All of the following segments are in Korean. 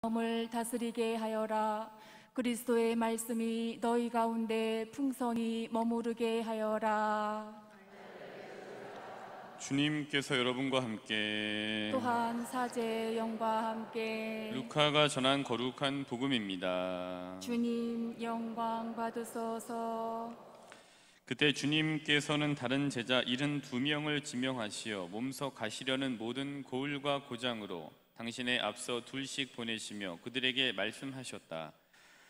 마음을 다스리게 하여라. 그리스도의 말씀이 너희 가운데 풍성히 머무르게 하여라. 주님께서 여러분과 함께 또한 사제의 영과 함께 루카가 전한 거룩한 복음입니다. 주님 영광 받으소서. 그때 주님께서는 다른 제자 72명을 지명하시어 몸서 가시려는 모든 고을과 고장으로 당신의 앞서 둘씩 보내시며 그들에게 말씀하셨다.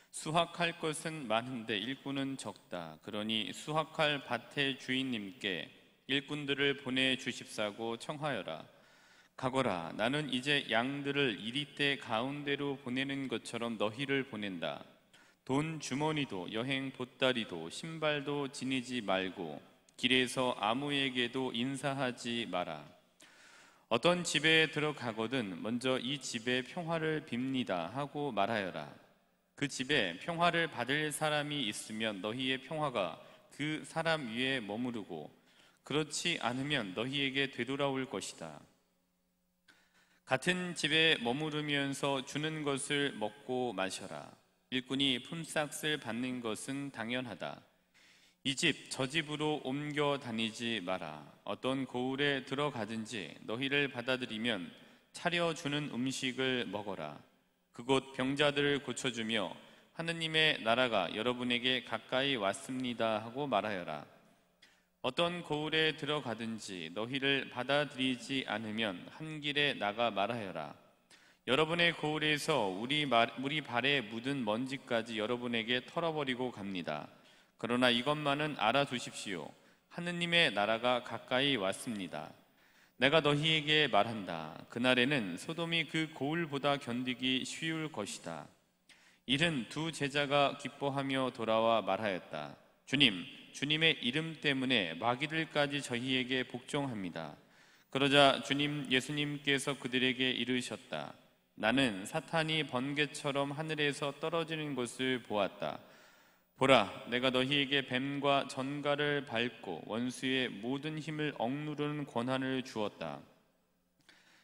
수확할 것은 많은데 일꾼은 적다. 그러니 수확할 밭의 주인님께 일꾼들을 보내주십사고 청하여라. 가거라. 나는 이제 양들을 이리떼 가운데로 보내는 것처럼 너희를 보낸다. 돈 주머니도 여행 보따리도 신발도 지니지 말고 길에서 아무에게도 인사하지 마라. 어떤 집에 들어가거든 먼저 이 집에 평화를 빕니다 하고 말하여라. 그 집에 평화를 받을 사람이 있으면 너희의 평화가 그 사람 위에 머무르고 그렇지 않으면 너희에게 되돌아올 것이다. 같은 집에 머무르면서 주는 것을 먹고 마셔라. 일꾼이 품삯을 받는 것은 당연하다. 이 집 저 집으로 옮겨 다니지 마라. 어떤 고을에 들어가든지 너희를 받아들이면 차려주는 음식을 먹어라. 그곳 병자들을 고쳐주며 하느님의 나라가 여러분에게 가까이 왔습니다 하고 말하여라. 어떤 고을에 들어가든지 너희를 받아들이지 않으면 한 길에 나가 말하여라. 여러분의 고을에서 우리 발에 묻은 먼지까지 여러분에게 털어버리고 갑니다. 그러나 이것만은 알아두십시오. 하느님의 나라가 가까이 왔습니다. 내가 너희에게 말한다. 그날에는 소돔이 그 고을보다 견디기 쉬울 것이다. 이른 두 제자가 기뻐하며 돌아와 말하였다. 주님의 이름 때문에 마귀들까지 저희에게 복종합니다. 그러자 예수님께서 그들에게 이르셨다. 나는 사탄이 번개처럼 하늘에서 떨어지는 것을 보았다. 보라, 내가 너희에게 뱀과 전갈을 밟고 원수의 모든 힘을 억누르는 권한을 주었다.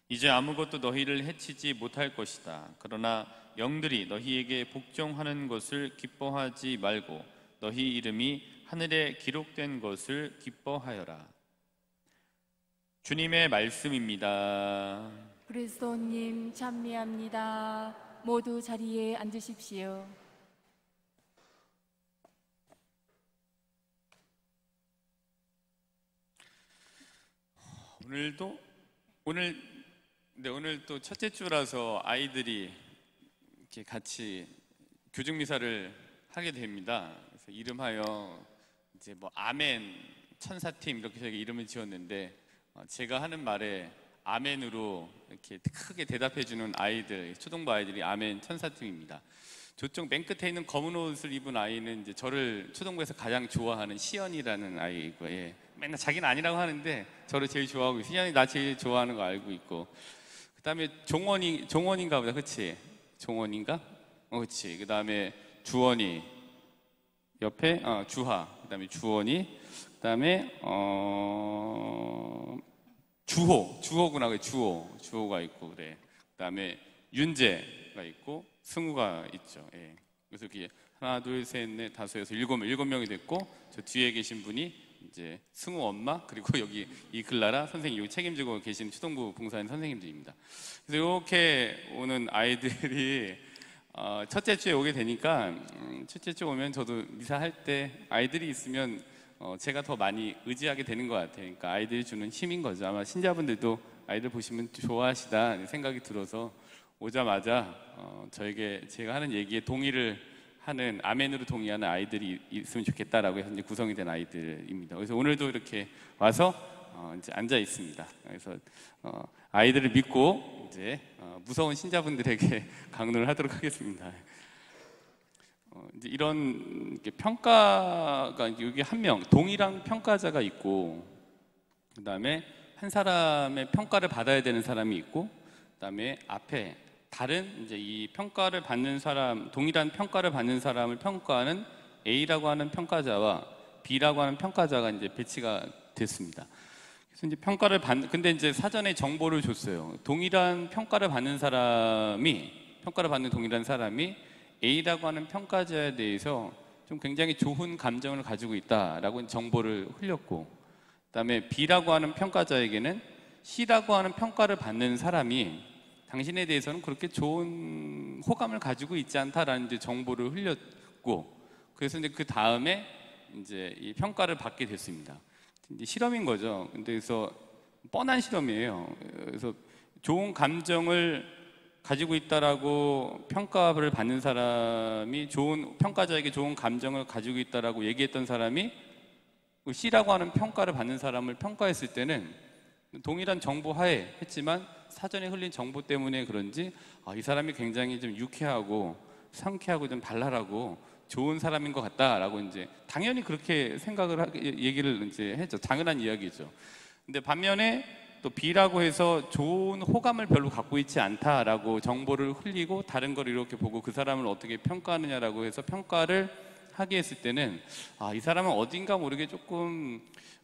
이제 아무것도 너희를 해치지 못할 것이다. 그러나 영들이 너희에게 복종하는 것을 기뻐하지 말고 너희 이름이 하늘에 기록된 것을 기뻐하여라. 주님의 말씀입니다. 그리스도님 찬미합니다. 모두 자리에 앉으십시오. 오늘 또 첫째 주라서 아이들이 이렇게 같이 교중 미사를 하게 됩니다. 그래서 이름하여 이제 아멘 천사팀 이렇게 저희가 이름을 지었는데 제가 하는 말에 아멘으로 이렇게 크게 대답해주는 아이들, 초등부 아이들이 아멘 천사팀입니다. 저쪽 맨 끝에 있는 검은 옷을 입은 아이는 이제 저를 초등부에서 가장 좋아하는 시연이라는 아이고, 예. 맨날 자기는 아니라고 하는데 저를 제일 좋아하고 있어요. 시연이 나 제일 좋아하는 거 알고 있고, 그 다음에 종원인가 보다, 그치? 종원인가? 그치. 그 다음에 주원이 옆에 주하, 그 다음에 주원이, 그 다음에 주호구나. 주호가 있고, 그래. 그 다음에 윤재가 있고 승우가 있죠. 예. 그래서 이렇게 하나, 둘, 셋, 넷, 다섯, 여섯, 일곱 명이 됐고, 저 뒤에 계신 분이 이제 승우 엄마, 그리고 여기 이글라라 선생님, 여기 책임지고 계신 초등부 봉사하는 선생님들입니다. 그래서 이렇게 오는 아이들이 첫째 주에 오게 되니까 첫째 주 오면 저도 미사할 때 아이들이 있으면 제가 더 많이 의지하게 되는 것 같아요. 그러니까 아이들이 주는 힘인 거죠. 아마 신자분들도 아이들 보시면 좋아하시다 생각이 들어서 오자마자 제가 하는 얘기에 동의를 하는, 아멘으로 동의하는 아이들이 있으면 좋겠다라고 해서 이제 구성이 된 아이들입니다. 그래서 오늘도 이렇게 와서 이제 앉아 있습니다. 그래서 아이들을 믿고 이제 무서운 신자분들에게 강론을 하도록 하겠습니다. 이제 이런 평가가 여기 한 명, 동일한 평가자가 있고, 그 다음에 한 사람의 평가를 받아야 되는 사람이 있고, 그 다음에 앞에 다른 이제 이 평가를 받는 사람, 동일한 평가를 받는 사람을 평가하는 A라고 하는 평가자와 B라고 하는 평가자가 이제 배치가 됐습니다. 그래서 이제 근데 이제 사전에 정보를 줬어요. 동일한 평가를 받는 사람이 평가를 받는 동일한 사람이 A라고 하는 평가자에 대해서 좀 굉장히 좋은 감정을 가지고 있다라고 정보를 흘렸고, 그다음에 B라고 하는 평가자에게는 C라고 하는 평가를 받는 사람이 당신에 대해서는 그렇게 좋은 호감을 가지고 있지 않다라는 이제 정보를 흘렸고, 그래서 이제 그 다음에 이제 이 평가를 받게 됐습니다. 이제 실험인 거죠. 근데 그래서 뻔한 실험이에요. 그래서 좋은 감정을 가지고 있다라고 평가를 받는 사람이 좋은 평가자에게 좋은 감정을 가지고 있다라고 얘기했던 사람이 C라고 하는 평가를 받는 사람을 평가했을 때는 동일한 정보 하에 했지만 사전에 흘린 정보 때문에 그런지 이 사람이 굉장히 좀 유쾌하고 상쾌하고 좀 발랄하고 좋은 사람인 것 같다라고 이제 당연히 그렇게 얘기를 이제 했죠. 당연한 이야기죠. 근데 반면에 또 B라고 해서 좋은 호감을 별로 갖고 있지 않다라고 정보를 흘리고 다른 걸 이렇게 보고 그 사람을 어떻게 평가하느냐라고 해서 평가를 하게 했을 때는 이 사람은 어딘가 모르게 조금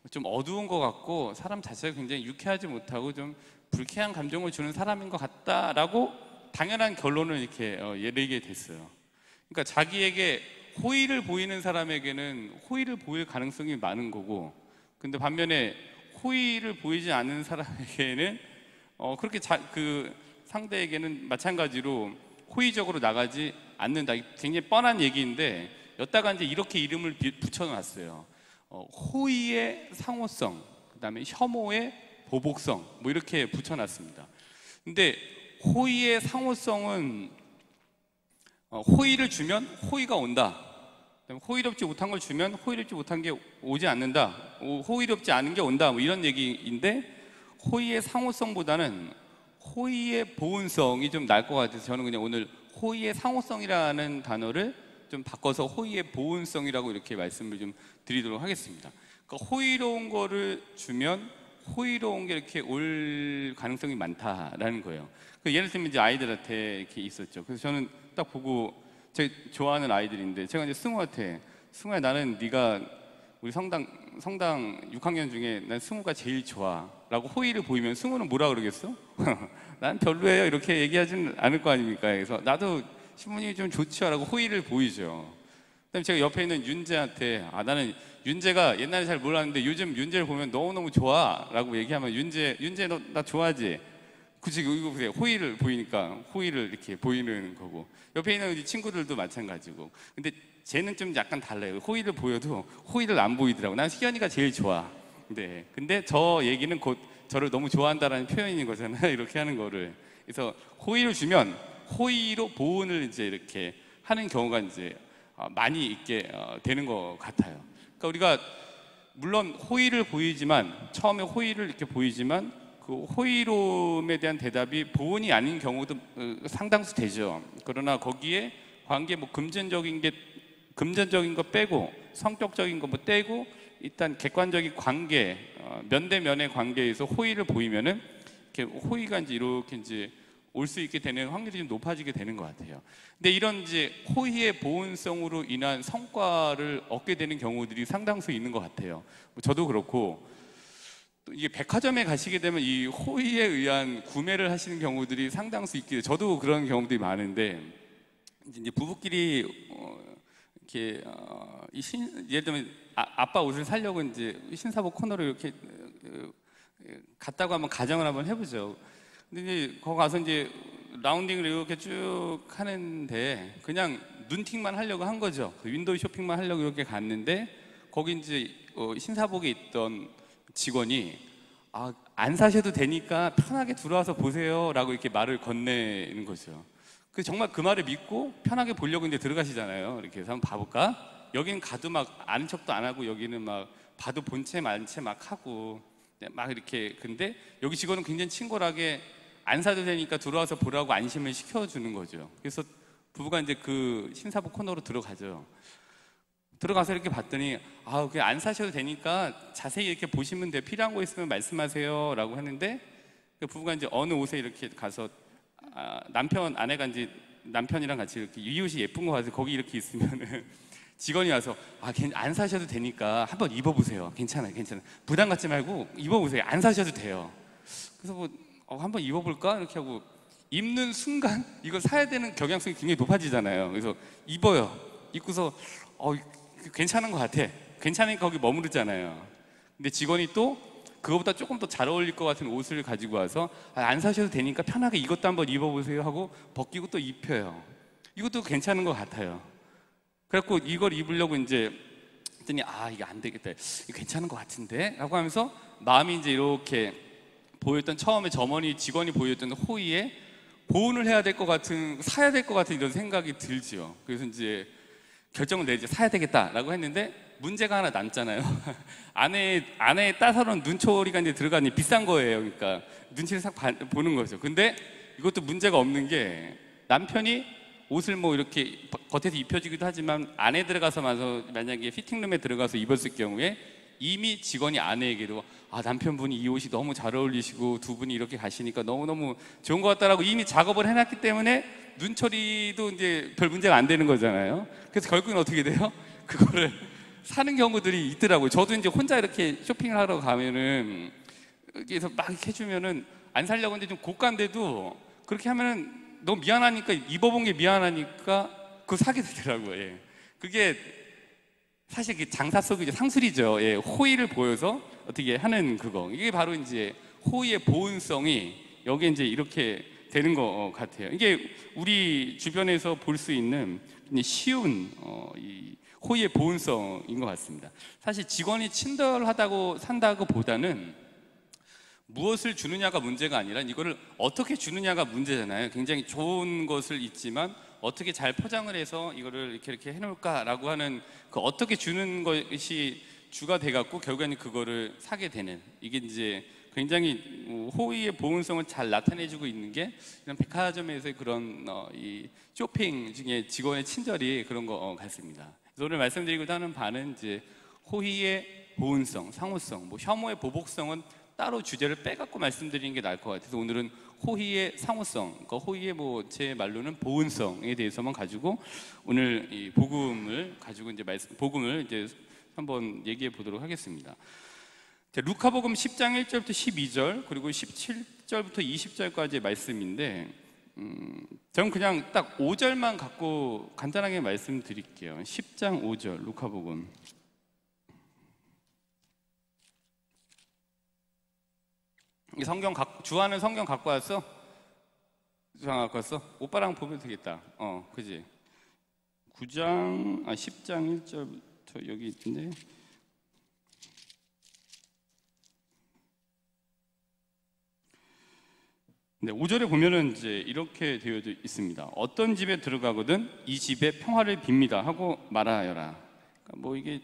좀 어두운 것 같고 사람 자체가 굉장히 유쾌하지 못하고 좀 불쾌한 감정을 주는 사람인 것 같다라고 당연한 결론을 이렇게 내리게 됐어요. 그러니까 자기에게 호의를 보이는 사람에게는 호의를 보일 가능성이 많은 거고, 근데 반면에 호의를 보이지 않는 사람에게는 그렇게 그 상대에게는 마찬가지로 호의적으로 나가지 않는다. 굉장히 뻔한 얘기인데 여기다가 이제 이렇게 이름을 붙여놨어요. 호의의 상호성, 그다음에 혐오의 보복성, 뭐 이렇게 붙여놨습니다. 근데 호의의 상호성은 호의를 주면 호의가 온다. 호의롭지 못한 걸 주면 호의롭지 못한 게 오지 않는다. 호의롭지 않은 게 온다. 뭐 이런 얘기인데 호의의 상호성보다는 호의의 보온성이 좀 나을 것 같아서 저는 그냥 오늘 호의의 상호성이라는 단어를 좀 바꿔서 호의의 보온성이라고 이렇게 말씀을 좀 드리도록 하겠습니다. 그러니까 호의로운 거를 주면 호의로운 게 이렇게 올 가능성이 많다라는 거예요. 예를 들면 이제 아이들한테 이렇게 있었죠. 그래서 저는 딱 보고 제가 좋아하는 아이들인데 제가 이제 승우한테 승우야 나는 네가 우리 성당 6학년 중에 난 승우가 제일 좋아라고 호의를 보이면 승우는 뭐라 그러겠어? 난 별로예요 이렇게 얘기하지는 않을 거 아닙니까? 그래서 나도 신부님이 좀 좋지요라고 호의를 보이죠. 그다음에 제가 옆에 있는 윤재한테 나는 윤재가 옛날에 잘 몰랐는데 요즘 윤재를 보면 너무너무 좋아라고 얘기하면 윤재 너 나 좋아하지? 그치 이거 보세요. 호의를 보이니까 호의를 이렇게 보이는 거고 옆에 있는 친구들도 마찬가지고. 근데 쟤는 좀 약간 달라요. 호의를 보여도 호의를 안 보이더라고. 난 희연이가 제일 좋아. 네. 근데 저 얘기는 곧 저를 너무 좋아한다라는 표현인 거잖아요. 이렇게 하는 거를. 그래서 호의를 주면 호의로 보온을 이제 이렇게 하는 경우가 이제 많이 있게 되는 것 같아요. 그러니까 우리가 물론 호의를 보이지만 처음에 호의를 이렇게 보이지만 그 호의로움에 대한 대답이 보온이 아닌 경우도 상당수 되죠. 그러나 거기에 관계 뭐 금전적인 거 빼고 성격적인 거 뭐 떼고 일단 객관적인 관계 면대면의 관계에서 호의를 보이면은 이렇게 호의가 이제 올 수 있게 되는 확률이 좀 높아지게 되는 것 같아요. 근데 이런 이제 호의의 보온성으로 인한 성과를 얻게 되는 경우들이 상당수 있는 것 같아요. 저도 그렇고 또 이게 백화점에 가시게 되면 이 호의에 의한 구매를 하시는 경우들이 상당수 있기에 저도 그런 경우들이 많은데 이제 부부끼리 이렇게 예를 들면 아빠 옷을 사려고 이제 신사복 코너로 이렇게 갔다고 한번 가정을 한번 해보죠. 근데 이제 거기 가서 이제 라운딩을 이렇게 쭉 하는데 그냥 눈팅만 하려고 한 거죠. 윈도우 쇼핑만 하려고 이렇게 갔는데 거기 이제 신사복에 있던 직원이 안 사셔도 되니까 편하게 들어와서 보세요라고 이렇게 말을 건네는 거죠. 그 정말 그 말을 믿고 편하게 보려고 이제 들어가시잖아요. 이렇게 해서 한번 봐볼까? 여기는 가도 막 아는 척도 안 하고 여기는 막 봐도 본체 만체 막 하고 막 이렇게. 근데 여기 직원은 굉장히 친절하게 안 사도 되니까 들어와서 보라고 안심을 시켜주는 거죠. 그래서 부부가 이제 그 신사복 코너로 들어가죠. 들어가서 이렇게 봤더니 그냥 안 사셔도 되니까 자세히 이렇게 보시면 돼요. 필요한 거 있으면 말씀하세요 라고 했는데 그 부부가 이제 어느 옷에 이렇게 가서 아내가 이제 남편이랑 같이 이렇게 이 옷이 예쁜 거 같아서 거기 이렇게 있으면은 직원이 와서 안 사셔도 되니까 한번 입어보세요. 괜찮아요. 부담 갖지 말고 입어보세요. 안 사셔도 돼요. 그래서 한번 입어볼까? 이렇게 하고 입는 순간 이걸 사야 되는 경향성이 굉장히 높아지잖아요. 그래서 입어요. 입고서 괜찮은 것 같아. 괜찮으니까 거기 머무르잖아요. 근데 직원이 또 그거보다 조금 더 잘 어울릴 것 같은 옷을 가지고 와서 안 사셔도 되니까 편하게 이것도 한번 입어보세요 하고 벗기고 또 입혀요. 이것도 괜찮은 것 같아요. 그래갖고 이걸 입으려고 이제 했더니 이게 안 되겠다. 이거 괜찮은 것 같은데? 라고 하면서 마음이 이제 이렇게 보였던 처음에 직원이 보였던 호의에 보온을 해야 될 것 같은, 사야 될 것 같은 이런 생각이 들지요. 그래서 이제 결정을 내지 사야 되겠다라고 했는데 문제가 하나 남잖아요. 안에 따사로운 눈초리가 이제 들어가니 비싼 거예요. 그러니까 눈치를 싹 보는 거죠. 근데 이것도 문제가 없는 게 남편이 옷을 뭐 이렇게 겉에서 입혀주기도 하지만 안에 들어가서 만약에 피팅룸에 들어가서 입었을 경우에 이미 직원이 아내에게도 남편분이 이 옷이 너무 잘 어울리시고 두 분이 이렇게 가시니까 너무너무 좋은 것 같다라고 이미 작업을 해놨기 때문에 눈처리도 이제 별 문제가 안 되는 거잖아요. 그래서 결국엔 어떻게 돼요? 그거를 사는 경우들이 있더라고요. 저도 이제 혼자 이렇게 쇼핑을 하러 가면은 여기서 막 이렇게 해주면은 안 살려고 하는데 좀 고가인데도 그렇게 하면은 너무 미안하니까, 입어본 게 미안하니까 그거 사게 되더라고요. 예. 그게 사실 그 장사 속의 이제 상술이죠. 예. 호의를 보여서 어떻게 하는 그거. 이게 바로 이제 호의의 보온성이 여기에 이제 이렇게 되는 것 같아요. 이게 우리 주변에서 볼 수 있는 쉬운 이 호의의 보온성인 것 같습니다. 사실 직원이 친절하다고 산다고 보다는 무엇을 주느냐가 문제가 아니라 이거를 어떻게 주느냐가 문제잖아요. 굉장히 좋은 것을 있지만 어떻게 잘 포장을 해서 이거를 이렇게 해놓을까라고 하는 그 어떻게 주는 것이 주가 돼갖고 결국에는 그거를 사게 되는, 이게 이제 굉장히 호의의 보온성을 잘 나타내주고 있는 게 이런 백화점에서의 그런 이 쇼핑 중에 직원의 친절이 그런 것 같습니다. 그래서 오늘 말씀드리고자 하는 바는 이제 호의의 보온성, 상호성, 뭐 혐오의 보복성은 따로 주제를 빼갖고 말씀드리는 게 나을 것 같아서 오늘은 호의의 상호성, 그러니까 호의의 뭐 제 말로는 보온성에 대해서만 가지고 오늘 이 복음을 가지고 이제 복음을 이제 한번 얘기해 보도록 하겠습니다. 루카복음 10장 1절부터 12절 그리고 17절부터 20절까지의 말씀인데 저는 그냥 딱 5절만 갖고 간단하게 말씀드릴게요. 10장 5절 루카복음. 주하는 성경 갖고 왔어? 주하 갖고 왔어? 오빠랑 보면 되겠다. 그지? 10장 1절부터 여기 있는데 네, 5절에 보면은 이제 이렇게 되어 있습니다. 어떤 집에 들어가거든 이 집에 평화를 빕니다 하고 말하여라. 그러니까 뭐 이게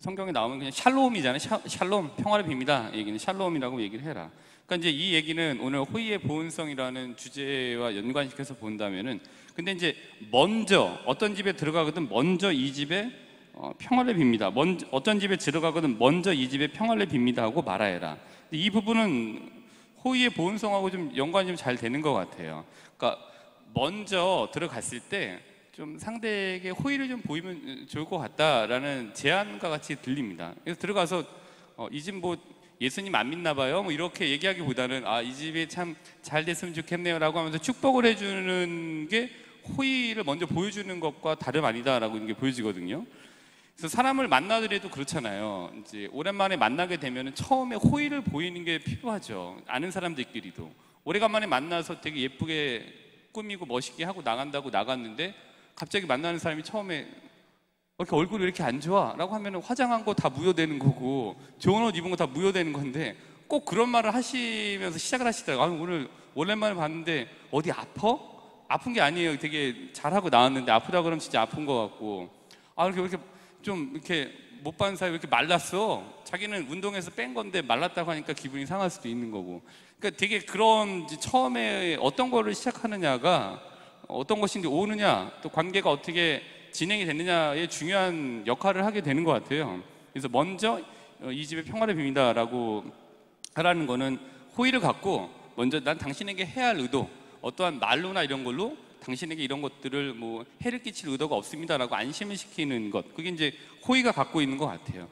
성경에 나오면 그냥 샬롬이잖아요. 샬롬, 평화를 빕니다. 얘기는 샬롬이라고 얘기를 해라. 그러니까 이제 이 얘기는 오늘 호의의 보온성이라는 주제와 연관시켜서 본다면은, 근데 이제 먼저 어떤 집에 들어가거든 먼저 이 집에 평화를 빕니다. 어떤 집에 들어가거든 먼저 이 집에 평화를 빕니다 하고 말하여라. 이 부분은 호의의 보온성하고 좀 연관이 좀 잘 되는 것 같아요. 그러니까 먼저 들어갔을 때 좀 상대에게 호의를 좀 보이면 좋을 것 같다라는 제안과 같이 들립니다. 그래서 들어가서 이 집 뭐 예수님 안 믿나 봐요 뭐 이렇게 얘기하기보다는 이 집이 참 잘 됐으면 좋겠네요 라고 하면서 축복을 해주는 게 호의를 먼저 보여주는 것과 다름 아니다라고 이게 보여지거든요. 그래서 사람을 만나더라도 그렇잖아요. 이제 오랜만에 만나게 되면 처음에 호의를 보이는 게 필요하죠. 아는 사람들끼리도 오래간만에 만나서 되게 예쁘게 꾸미고 멋있게 하고 나간다고 나갔는데 갑자기 만나는 사람이 처음에 이렇게 얼굴이 이렇게 안 좋아? 라고 하면 화장한 거 다 무효되는 거고 좋은 옷 입은 거 다 무효되는 건데 꼭 그런 말을 하시면서 시작을 하시더라고요. 오늘 오랜만에 봤는데 어디 아파? 아픈 게 아니에요. 되게 잘하고 나왔는데 아프다 그러면 진짜 아픈 거 같고 이렇게 좀 이렇게 못 본 사이에 이렇게 말랐어. 자기는 운동해서 뺀 건데 말랐다고 하니까 기분이 상할 수도 있는 거고. 그러니까 되게 그런 처음에 어떤 거를 시작하느냐가 어떤 것인지 오느냐 또 관계가 어떻게 진행이 됐느냐에 중요한 역할을 하게 되는 것 같아요. 그래서 먼저 이 집에 평화를 빕니다 라고 하라는 거는 호의를 갖고 먼저 난 당신에게 해야 할 의도, 어떠한 말로나 이런 걸로 당신에게 이런 것들을 뭐 해를 끼칠 의도가 없습니다 라고 안심을 시키는 것, 그게 이제 호의가 갖고 있는 것 같아요.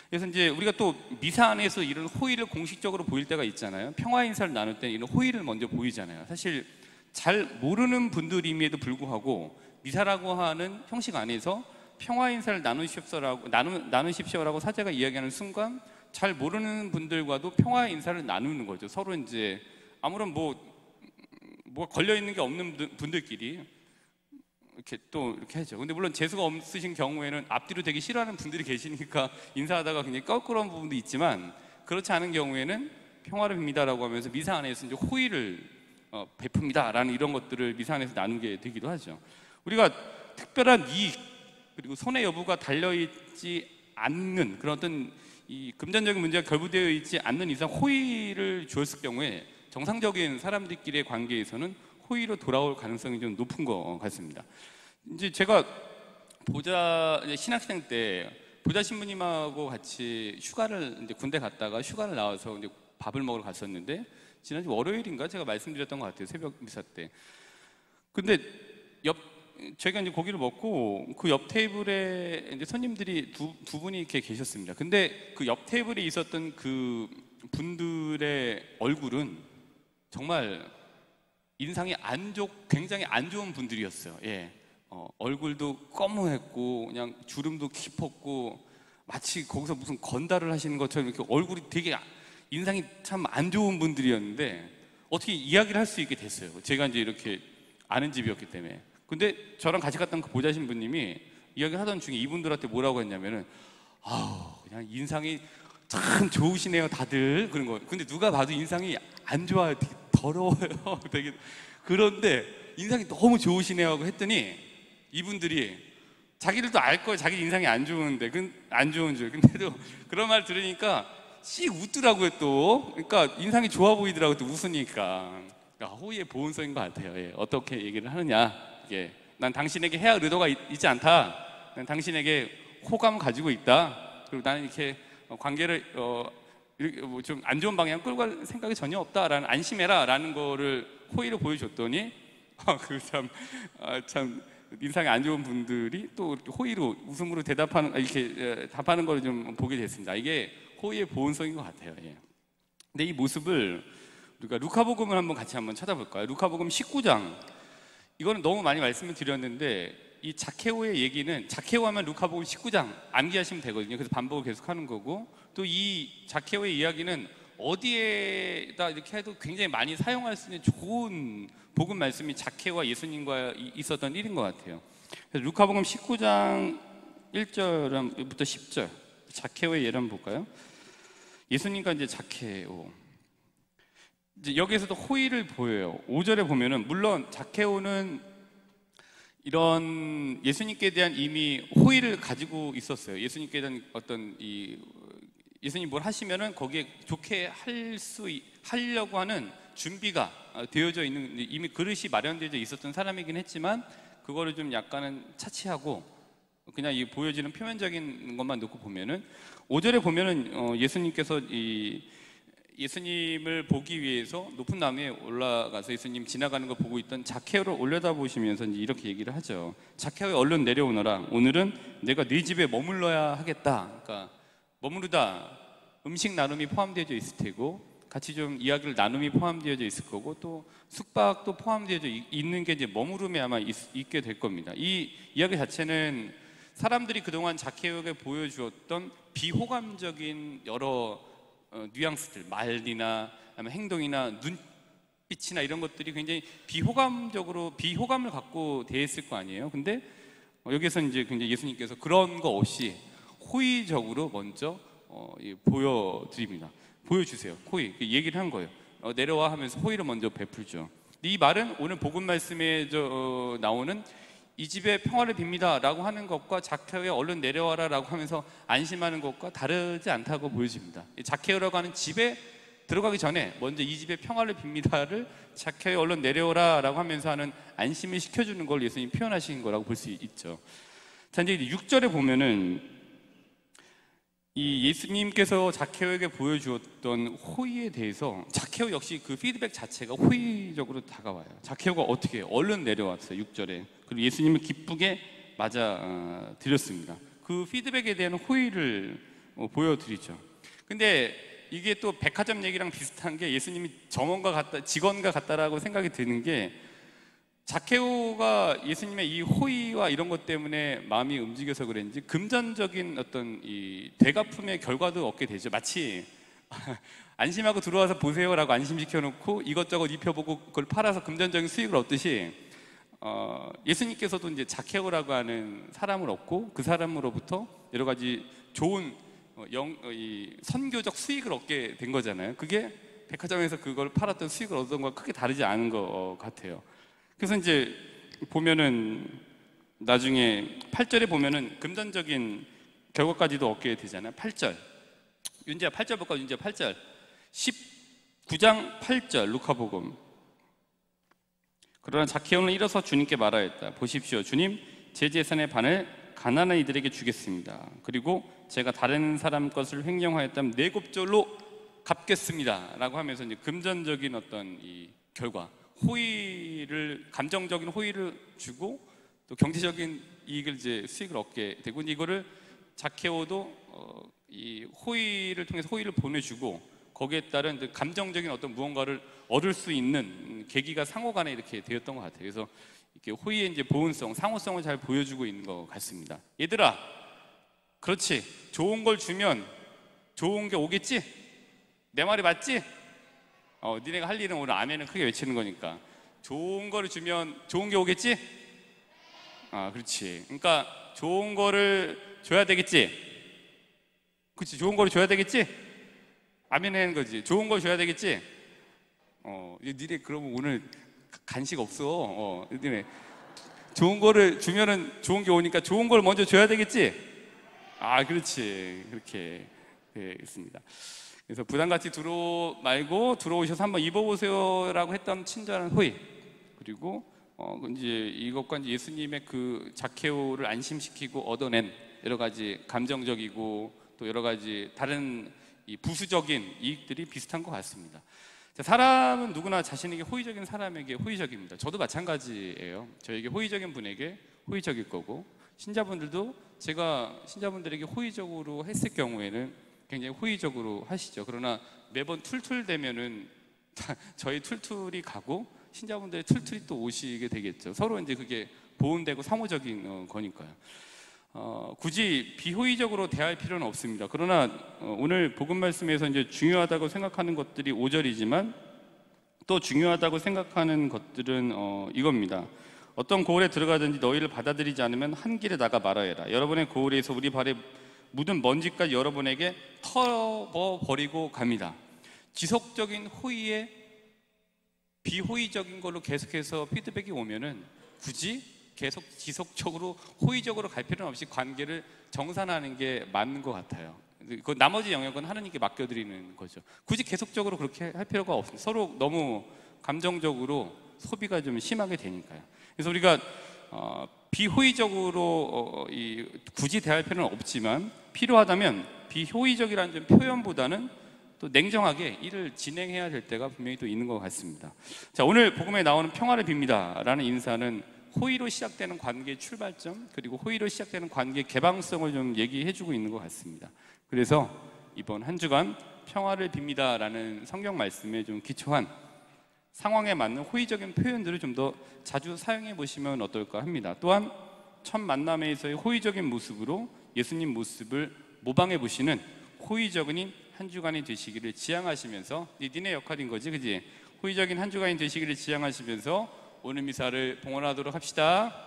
그래서 이제 우리가 또 미사 안에서 이런 호의를 공식적으로 보일 때가 있잖아요. 평화 인사를 나눌 때 이런 호의를 먼저 보이잖아요. 사실 잘 모르는 분들임에도 불구하고 미사라고 하는 형식 안에서 평화 인사를 나누십시오라고 사제가 이야기하는 순간 잘 모르는 분들과도 평화 인사를 나누는 거죠. 서로 이제 아무런 뭐가 걸려 있는 게 없는 분들끼리 이렇게 또 이렇게 하죠. 근데 물론 재수가 없으신 경우에는 앞뒤로 되게 싫어하는 분들이 계시니까 인사하다가 굉장히 껄끄러운 부분도 있지만, 그렇지 않은 경우에는 평화를 빕니다라고 하면서 미사 안에서 이제 호의를 베풉니다라는 이런 것들을 미사 안에서 나누게 되기도 하죠. 우리가 특별한 이익 그리고 손해 여부가 달려있지 않는 그런 어떤 이 금전적인 문제가 결부되어 있지 않는 이상 호의를 주었을 경우에 정상적인 사람들끼리의 관계에서는 호의로 돌아올 가능성이 좀 높은 것 같습니다. 이제 제가 이제 신학생 때 보좌 신부님하고 같이 휴가를 이제 군대 갔다가 휴가를 나와서 이제 밥을 먹으러 갔었는데, 지난주 월요일인가 제가 말씀드렸던 것 같아요. 새벽 미사 때. 근데 제가 이제 고기를 먹고 그 옆 테이블에 이제 손님들이 두 분이 이렇게 계셨습니다. 근데 그 옆 테이블에 있었던 그 분들의 얼굴은 정말 인상이 굉장히 안 좋은 분들이었어요. 예. 얼굴도 검무했고 그냥 주름도 깊었고 마치 거기서 무슨 건달을 하시는 것처럼 이렇게 얼굴이 되게 인상이 참 안 좋은 분들이었는데 어떻게 이야기를 할 수 있게 됐어요. 제가 이제 이렇게 아는 집이었기 때문에. 근데 저랑 같이 갔던 그 보좌 신부님이 이야기를 하던 중에 이분들한테 뭐라고 했냐면은 그냥 인상이 참 좋으시네요 다들, 그런 거예요. 근데 누가 봐도 인상이 안 좋아요. 되게 더러워요. 되게. 그런데 인상이 너무 좋으시네요 하고 했더니 이분들이 자기들도 알 거예요. 자기 인상이 안 좋은데, 안 좋은 줄. 근데도 그런 말 들으니까 씩 웃더라고요 또. 그러니까 인상이 좋아 보이더라고요 또 웃으니까. 그러니까 호의의 보온성인 것 같아요. 예. 어떻게 얘기를 하느냐. 예. 난 당신에게 해할 의도가 있지 않다. 난 당신에게 호감을 가지고 있다. 그리고 나는 이렇게 관계를 좀 안 좋은 방향 끌고 갈 생각이 전혀 없다라는, 안심해라 라는 거를 호의로 보여줬더니 참 인상이 안 좋은 분들이 또 호의로 웃음으로 이렇게 답하는 걸 좀 보게 됐습니다. 이게 호의의 보온성인 것 같아요. 예. 근데 이 모습을 우리가 루카복음을 같이 한번 찾아볼까요? 루카복음 19장. 이거는 너무 많이 말씀을 드렸는데 이 자케오의 얘기는, 자케오 하면 루카복음 19장 암기하시면 되거든요. 그래서 반복을 계속 하는 거고, 또 이 자케오의 이야기는 어디에다 이렇게 해도 굉장히 많이 사용할 수 있는 좋은 복음 말씀이 자케오와 예수님과 있었던 일인 것 같아요. 그래서 루카복음 19장 1절부터 10절 자케오의 예를 한번 볼까요? 예수님과 이제 자케오, 이제 여기에서도 호의를 보여요. 5절에 보면은, 물론 자케오는 이런 예수님께 대한 이미 호의를 가지고 있었어요. 예수님께 대한 어떤 예수님 뭘 하시면은 거기에 좋게 하려고 하는 준비가 되어져 있는, 이미 그릇이 마련되어 있었던 사람이긴 했지만 그거를 좀 약간은 차치하고 그냥 이 보여지는 표면적인 것만 놓고 보면은, 5절에 보면은 예수님께서 예수님을 보기 위해서 높은 나무에 올라가서 예수님 지나가는 걸 보고 있던 자케오를 올려다보시면서 이제 이렇게 얘기를 하죠. 자케오야 얼른 내려오너라. 오늘은 내가 네 집에 머물러야 하겠다. 그러니까 머무르다, 음식 나눔이 포함되어 있을 테고, 같이 좀 이야기를 나눔이 포함되어 있을 거고, 또 숙박도 포함되어 있는 게 이제 머무름에 아마 있게 될 겁니다. 이 이야기 자체는 사람들이 그동안 자케오에게 보여주었던 비호감적인 여러 뉘앙스들, 말이나 아니면 행동이나 눈빛이나 이런 것들이 굉장히 비호감을 갖고 대했을 거 아니에요. 근데 여기서 이제 굉장히 예수님께서 그런 거 없이 호의적으로 먼저 보여드립니다. 보여주세요. 호의. 얘기를 한 거예요. 내려와 하면서 호의를 먼저 베풀죠. 이 말은 오늘 복음 말씀에 나오는 이 집에 평화를 빕니다 라고 하는 것과 자케오에 얼른 내려와라 라고 하면서 안심하는 것과 다르지 않다고 보여집니다. 자케오라고 하는 집에 들어가기 전에 먼저 이 집에 평화를 빕니다를 자케오에 얼른 내려오라 라고 하면서 하는 안심을 시켜주는 걸 예수님이 표현하신 거라고 볼 수 있죠. 자, 이제 6절에 보면은 이 예수님께서 자케오에게 보여주었던 호의에 대해서 자케오 역시 그 피드백 자체가 호의적으로 다가와요. 자케오가 어떻게 해요? 얼른 내려왔어요. 6절에. 그리고 예수님을 기쁘게 맞아 드렸습니다. 그 피드백에 대한 호의를 보여드리죠. 근데 이게 또 백화점 얘기랑 비슷한 게 예수님이 직원과 같다라고 생각이 드는 게 자케오가 예수님의 이 호의와 이런 것 때문에 마음이 움직여서 그랬는지 금전적인 어떤 이 되갚음의 결과도 얻게 되죠. 마치 안심하고 들어와서 보세요라고 안심시켜 놓고 이것저것 입혀보고 그걸 팔아서 금전적인 수익을 얻듯이 예수님께서도 이제 자케오라고 하는 사람을 얻고 그 사람으로부터 여러 가지 좋은 선교적 수익을 얻게 된 거잖아요. 그게 백화점에서 그걸 팔았던 수익을 얻은 것과 크게 다르지 않은 것 같아요. 그래서 이제 보면은 나중에 8절에 보면은 금전적인 결과까지도 얻게 되잖아요. 8절. 윤재야 8절 볼까? 윤재야 8절. 19장 8절 루카복음. 그러나 자케오는 일어서 주님께 말하였다. 보십시오. 주님, 제 재산의 반을 가난한 이들에게 주겠습니다. 그리고 제가 다른 사람 것을 횡령하였다면 4곱절로 갚겠습니다. 라고 하면서 이제 금전적인 어떤 이 결과, 감정적인 호의를 주고 또 경제적인 이익을 이제 수익을 얻게 되고, 이거를 자케오도 이 호의를 통해서 호의를 보내주고 거기에 따른 감정적인 어떤 무언가를 얻을 수 있는 계기가 상호간에 이렇게 되었던 것 같아요. 그래서 이렇게 호의의 이제 보온성, 상호성을 잘 보여주고 있는 것 같습니다. 얘들아, 그렇지. 좋은 걸 주면 좋은 게 오겠지? 내 말이 맞지? 니네가 할 일은 오늘 아멘을 크게 외치는 거니까. 좋은 거를 주면 좋은 게 오겠지? 그렇지. 그러니까 좋은 거를 줘야 되겠지? 그렇지. 좋은 거를 줘야 되겠지? 아멘 하는 거지. 좋은 걸 줘야 되겠지? 니네 그러면 오늘 간식 없어. 니네 좋은 거를 주면은 좋은 게 오니까 좋은 걸 먼저 줘야 되겠지? 그렇지. 그렇게 있습니다. 그래서 부담같이 들어오셔서 한번 입어보세요라고 했던 친절한 호의, 그리고 이제 이것과 이제 예수님의 그 자케오를 안심시키고 얻어낸 여러 가지 감정적이고 또 여러 가지 다른 이 부수적인 이익들이 비슷한 것 같습니다. 사람은 누구나 자신에게 호의적인 사람에게 호의적입니다. 저도 마찬가지예요. 저에게 호의적인 분에게 호의적일 거고, 신자분들도 제가 신자분들에게 호의적으로 했을 경우에는 굉장히 호의적으로 하시죠. 그러나 매번 툴툴대면은 저희 툴툴이 가고 신자분들의 툴툴이 또 오시게 되겠죠. 서로 이제 그게 보온되고 상호적인 거니까요. 굳이 비호의적으로 대할 필요는 없습니다. 그러나 오늘 복음 말씀에서 이제 중요하다고 생각하는 것들이 5절이지만 또 중요하다고 생각하는 것들은 이겁니다. 어떤 고을에 들어가든지 너희를 받아들이지 않으면 한 길에 나가 말아야라. 여러분의 고을에서 우리 발에 묻은 먼지까지 여러분에게 털어버리고 갑니다. 지속적인 호의에 비호의적인 걸로 계속해서 피드백이 오면은 굳이 계속 지속적으로 호의적으로 갈 필요는 없이 관계를 정산하는 게 맞는 것 같아요. 그 나머지 영역은 하나님께 맡겨드리는 거죠. 굳이 계속적으로 그렇게 할 필요가 없습니다. 서로 너무 감정적으로 소비가 좀 심하게 되니까요. 그래서 우리가 비호의적으로 굳이 대할 필요는 없지만 필요하다면 비호의적이라는 좀 표현보다는 또 냉정하게 일을 진행해야 될 때가 분명히 또 있는 것 같습니다. 자, 오늘 복음에 나오는 평화를 빕니다 라는 인사는 호의로 시작되는 관계의 출발점, 그리고 호의로 시작되는 관계의 개방성을 좀 얘기해주고 있는 것 같습니다. 그래서 이번 한 주간 평화를 빕니다 라는 성경 말씀에 좀 기초한 상황에 맞는 호의적인 표현들을 좀 더 자주 사용해 보시면 어떨까 합니다. 또한 첫 만남에서의 호의적인 모습으로 예수님 모습을 모방해 보시는 호의적인 한 주간이 되시기를 지향하시면서, 니네 역할인 거지, 그지? 호의적인 한 주간이 되시기를 지향하시면서 오늘 미사를 봉헌하도록 합시다.